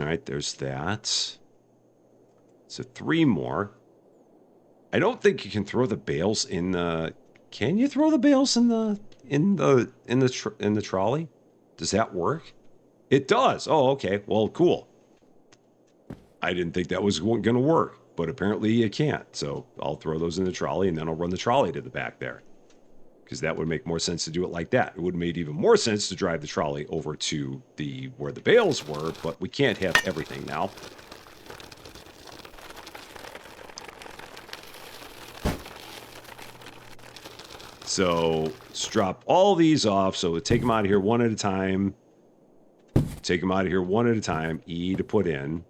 A: All right, there's that. So 3 more. I don't think you can throw the bales in the. Can you throw the bales in the trolley? Does that work? It does. Oh, okay. Well, cool. I didn't think that was going to work, but apparently you can't. So I'll throw those in the trolley, and then I'll run the trolley to the back there, because that would make more sense to do it like that. It would have made even more sense to drive the trolley over to where the bales were, but we can't have everything now. So let's drop all these off. So we'll take them out of here one at a time. Take them out of here one at a time. E to put in.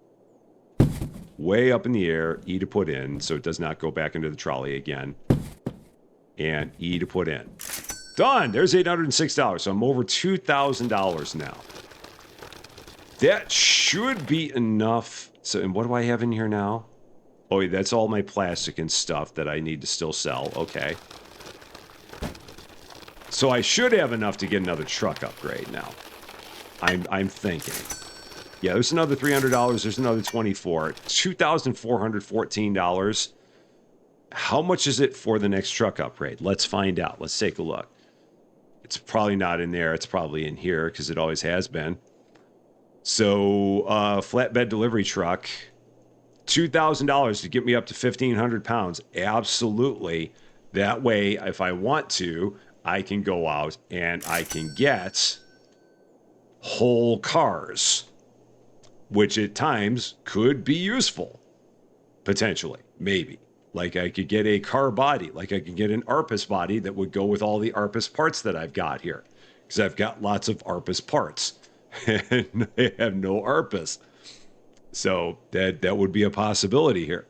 A: Way up in the air. E to put in, so it does not go back into the trolley again. And E to put in. Done! There's $806. So I'm over $2,000 now. That should be enough. So, and what do I have in here now? Oh, that's all my plastic and stuff that I need to still sell. Okay. So I should have enough to get another truck upgrade now. I'm thinking. Yeah, there's another $300. There's another $24. $2,414. How much is it for the next truck upgrade? Let's find out. Let's take a look. It's probably not in there. It's probably in here, because it always has been. So, flatbed delivery truck. $2,000 to get me up to 1,500 pounds. Absolutely. That way, if I want to, I can go out and I can get whole cars, which at times could be useful. Potentially. Maybe. Like I could get a car body. Like I could get an Arpus body that would go with all the Arpus parts that I've got here. Because I've got lots of Arpus parts. And I have no Arpus. So that would be a possibility here.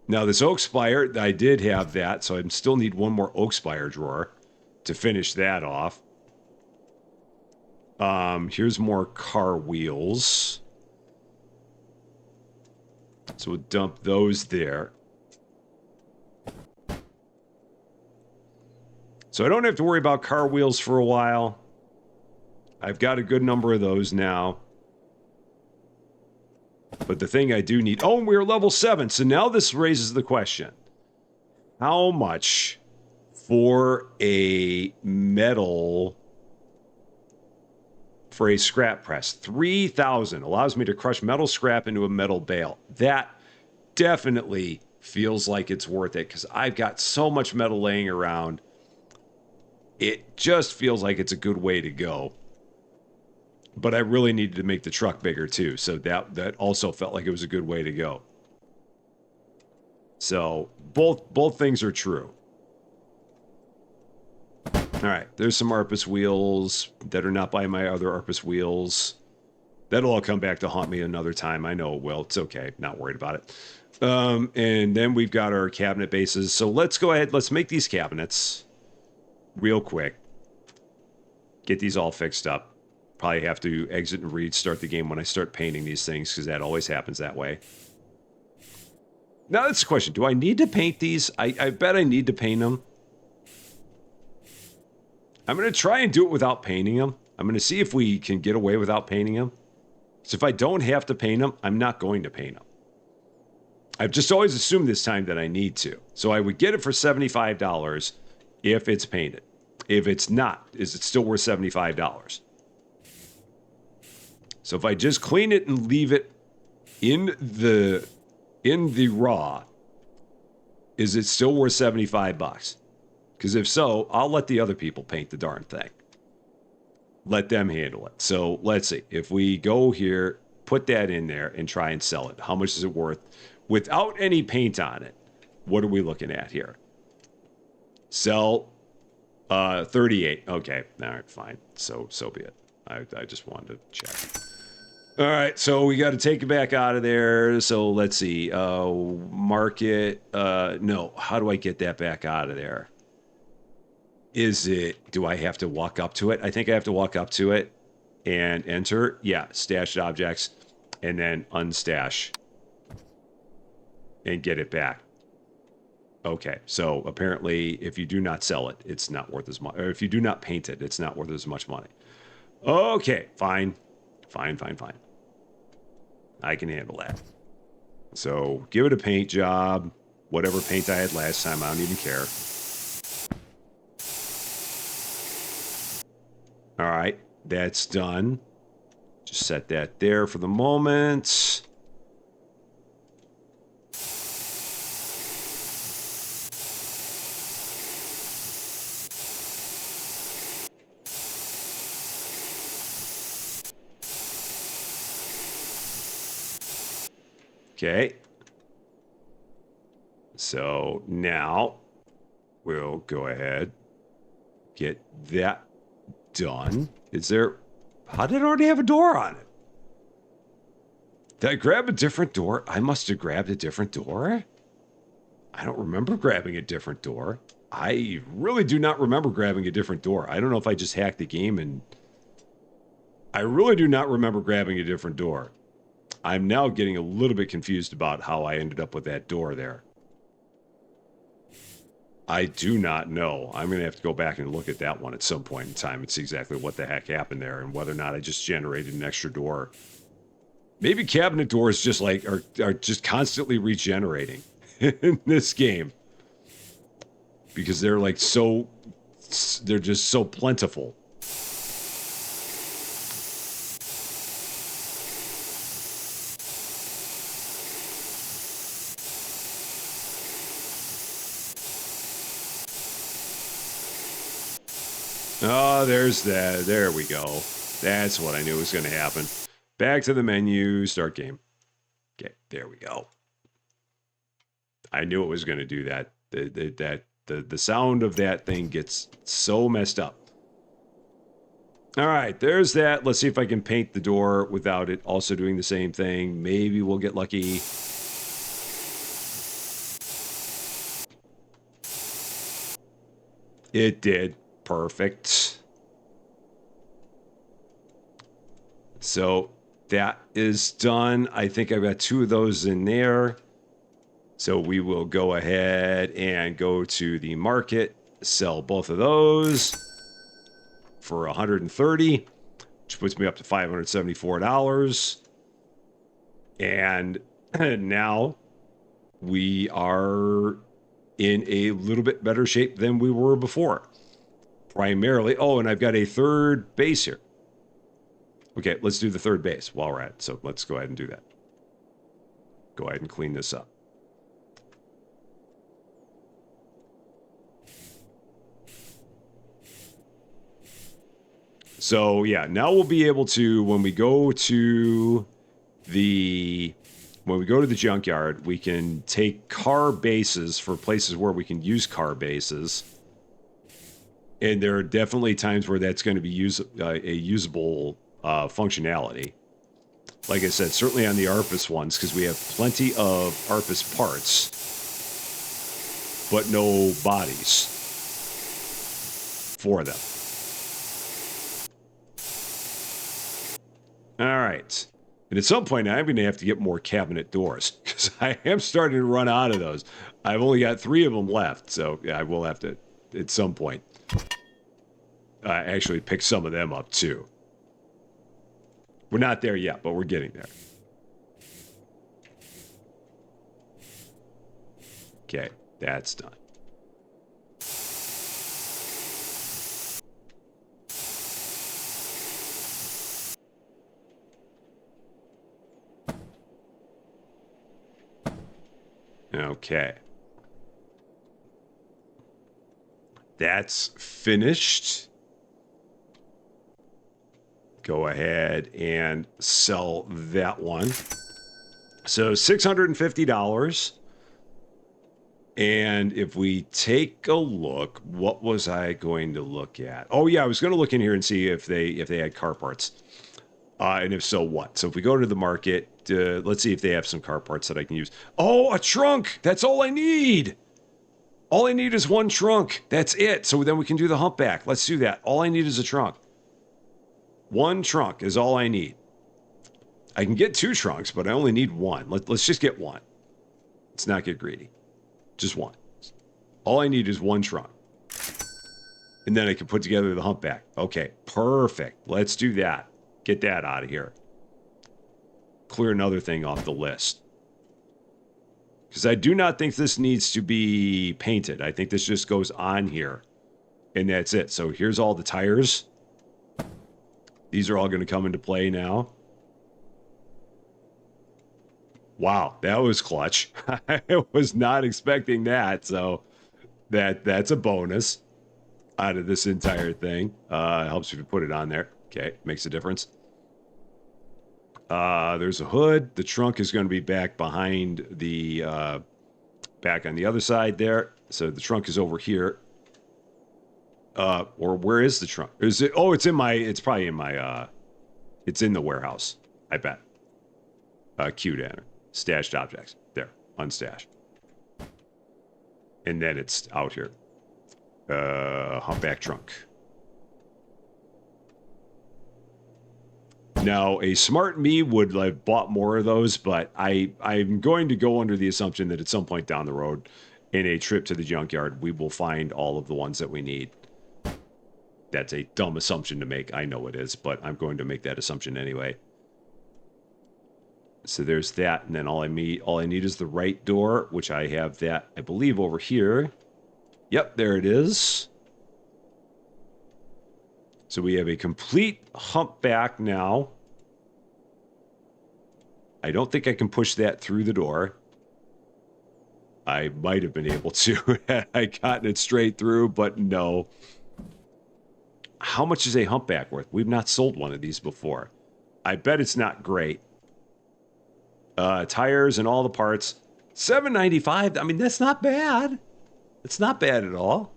A: Now this oak spire, I did have that. So I still need one more oak spire drawer to finish that off. Here's more car wheels. So we'll dump those there. So I don't have to worry about car wheels for a while. I've got a good number of those now. But the thing I do need... Oh, we're level 7. So now this raises the question. How much for a metal... For a scrap press? 3,000 allows me to crush metal scrap into a metal bale. That definitely feels like it's worth it because I've got so much metal laying around. It just feels like it's a good way to go. But I really needed to make the truck bigger too, so that also felt like it was a good way to go. So both things are true. All right, there's some Arpus wheels that are not by my other Arpus wheels. That'll all come back to haunt me another time. I know it will. It's okay. Not worried about it. And then we've got our cabinet bases. So let's go ahead. Let's make these cabinets real quick. Get these all fixed up. Probably have to exit and restart the game when I start painting these things because that always happens that way. Now that's the question. Do I need to paint these? I bet I need to paint them. I'm going to try and do it without painting them. I'm going to see if we can get away without painting them. So if I don't have to paint them, I'm not going to paint them. I've just always assumed this time that I need to. So I would get it for $75 if it's painted. If it's not, is it still worth $75? So if I just clean it and leave it in the raw, is it still worth 75 bucks? Because if so, I'll let the other people paint the darn thing. Let them handle it. So let's see. If we go here, put that in there and try and sell it. How much is it worth? Without any paint on it, what are we looking at here? Sell 38. Okay. All right, fine. So be it. I just wanted to check. All right, so we got to take it back out of there. So let's see. Market. No, how do I get that back out of there? Do I have to walk up to it? I think I have to walk up to it and enter. Yeah, stashed objects and then unstash and get it back. Okay, so apparently if you do not sell it, it's not worth as much. Or if you do not paint it, it's not worth as much money. Okay, fine. I can handle that. So give it a paint job. Whatever paint I had last time, I don't even care. All right, that's done. Just set that there for the moment. Okay. So now we'll go ahead, get that done. How did it already have a door on it? Did I grab a different door? I must have grabbed a different door. I don't remember grabbing a different door. I really do not remember grabbing a different door. I don't know if I just hacked the game and... I really do not remember grabbing a different door. I'm now getting a little bit confused about how I ended up with that door there. I do not know. I'm going to have to go back and look at that one at some point in time and see exactly what the heck happened there and whether or not I just generated an extra door. Maybe cabinet doors just like are just constantly regenerating in this game. Because they're like they're just so plentiful. Oh, there's that. There we go. That's what I knew was going to happen. Back to the menu, start game. Okay, there we go. I knew it was going to do that. The sound of that thing gets so messed up. All right, there's that. Let's see if I can paint the door without it also doing the same thing. Maybe we'll get lucky. It did. Perfect. So that is done. I think I've got 2 of those in there. So we will go ahead and go to the market. Sell both of those for $130, which puts me up to $574. And now we are in a little bit better shape than we were before. Primarily, oh, and I've got a third base here. Okay, let's do the third base while we're at it. So let's go ahead and do that. Go ahead and clean this up. So yeah, now we'll be able to, when we go to the junkyard, we can take car bases for places where we can use car bases. And there are definitely times where that's going to be a usable functionality. Like I said, certainly on the ARPUS ones, because we have plenty of ARPUS parts, but no bodies for them. All right. And at some point, I'm going to have to get more cabinet doors, because I am starting to run out of those. I've only got 3 of them left, so yeah, I will have to, at some point, actually pick some of them up, too. We're not there yet, but we're getting there. Okay, that's done. Okay. That's finished. Go ahead and sell that one. So $650. And if we take a look, what was I going to look at? Oh yeah, I was going to look in here and see if they had car parts. And if so, what? So if we go to the market, let's see if they have some car parts that I can use. Oh, a trunk! That's all I need! All I need is one trunk. That's it. So then we can do the humpback. Let's do that. All I need is a trunk. One trunk is all I need. I can get 2 trunks, but I only need 1. Let's just get 1. Let's not get greedy. Just 1. All I need is 1 trunk. And then I can put together the humpback. Okay, perfect. Let's do that. Get that out of here. Clear another thing off the list. Because I do not think this needs to be painted. I think this just goes on here. And that's it. So here's all the tires. These are all going to come into play now. Wow, that was clutch. I was not expecting that. So that's a bonus out of this entire thing. Helps if you put it on there. Okay, makes a difference. There's a hood. The trunk is going to be back behind the, back on the other side there. So the trunk is over here. Or where is the trunk? Is it? Oh, it's probably in my, it's in the warehouse. I bet. Queued enter. Stashed objects. There. Unstash. And then it's out here. Humpback trunk. Now, a smart me would have bought more of those, but I'm going to go under the assumption that at some point down the road, in a trip to the junkyard, we will find all of the ones that we need. That's a dumb assumption to make. I know it is, but I'm going to make that assumption anyway. So there's that, and then all I need is the right door, which I have that, I believe, over here. Yep, there it is. So we have a complete humpback now. I don't think I can push that through the door. I might have been able to had I gotten it straight through, but no. How much is a humpback worth? We've not sold one of these before. I bet it's not great. Tires and all the parts. $7.95. I mean, that's not bad. It's not bad at all.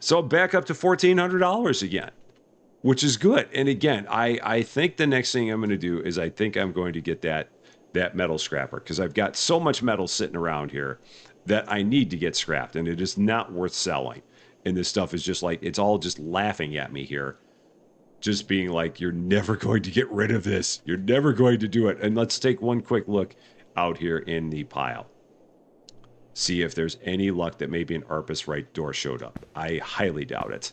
A: So back up to $1,400 again, which is good. And again, I think the next thing I'm going to do is I think I'm going to get that metal scrapper, because I've got so much metal sitting around here that I need to get scrapped, and it is not worth selling. And this stuff is just like, it's all just laughing at me here. Just being like, you're never going to get rid of this. You're never going to do it. And let's take one quick look out here in the pile. See if there's any luck that maybe an Arpus right door showed up. I highly doubt it.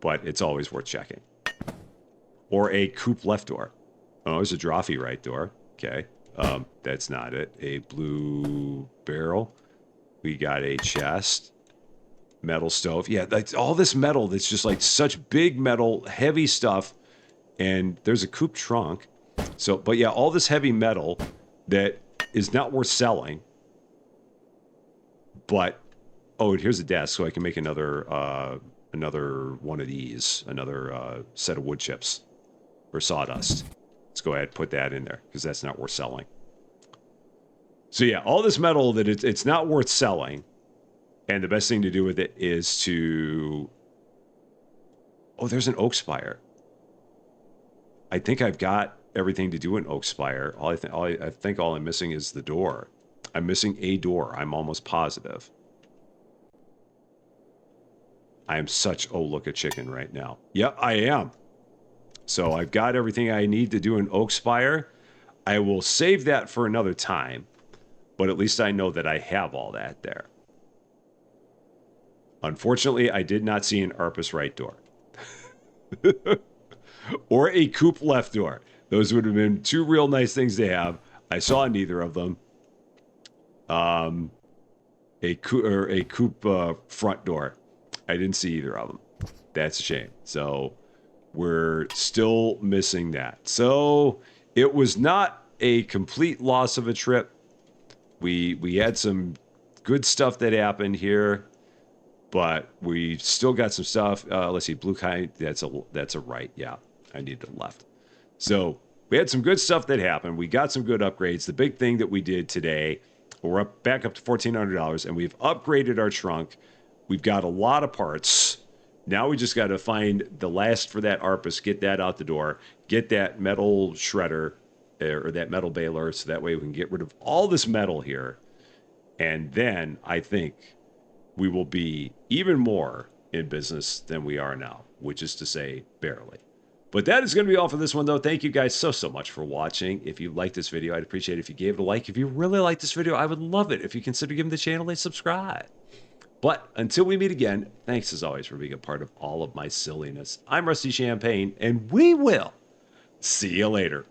A: But it's always worth checking. Or a coupe left door. Oh, there's a Drawfee right door. Okay. That's not it. A blue barrel. We got a chest. Metal stove. Yeah, like all this metal that's just like such big metal, heavy stuff. And there's a coupe trunk. So, but yeah, all this heavy metal that is not worth selling. But, oh, here's a desk, so I can make another one of these. Another set of wood chips. Or sawdust. Let's go ahead and put that in there, because that's not worth selling. So yeah, all this metal that it's not worth selling. And the best thing to do with it is to... Oh, there's an oak spire. I think I've got everything to do an oak spire. I think all I'm missing is the door. I'm missing a door. I'm almost positive. I am such... Oh, look at chicken right now. Yep, I am. So I've got everything I need to do an oak spire. I will save that for another time. But at least I know that I have all that there. Unfortunately, I did not see an Arpus right door. Or a coupe left door. Those would have been two real nice things to have. I saw neither of them. A coupe front door. I didn't see either of them. That's a shame. So we're still missing that. So it was not a complete loss of a trip. We had some good stuff that happened here, but we still got some stuff. Let's see, blue kite. That's a right. Yeah, I need the left. So we had some good stuff that happened. We got some good upgrades. The big thing that we did today, we're back up to $1,400, and we've upgraded our trunk. We've got a lot of parts. Now we just got to find the last for that Arpus, get that out the door, get that metal shredder or that metal baler, so that way we can get rid of all this metal here. And then I think we will be even more in business than we are now, which is to say, barely. But that is going to be all for this one, though. Thank you guys so much for watching. If you liked this video, I'd appreciate it if you gave it a like. If you really like this video, I would love it if you consider giving the channel a subscribe. But until we meet again, thanks as always for being a part of all of my silliness. I'm Rusty Champagne, and we will see you later.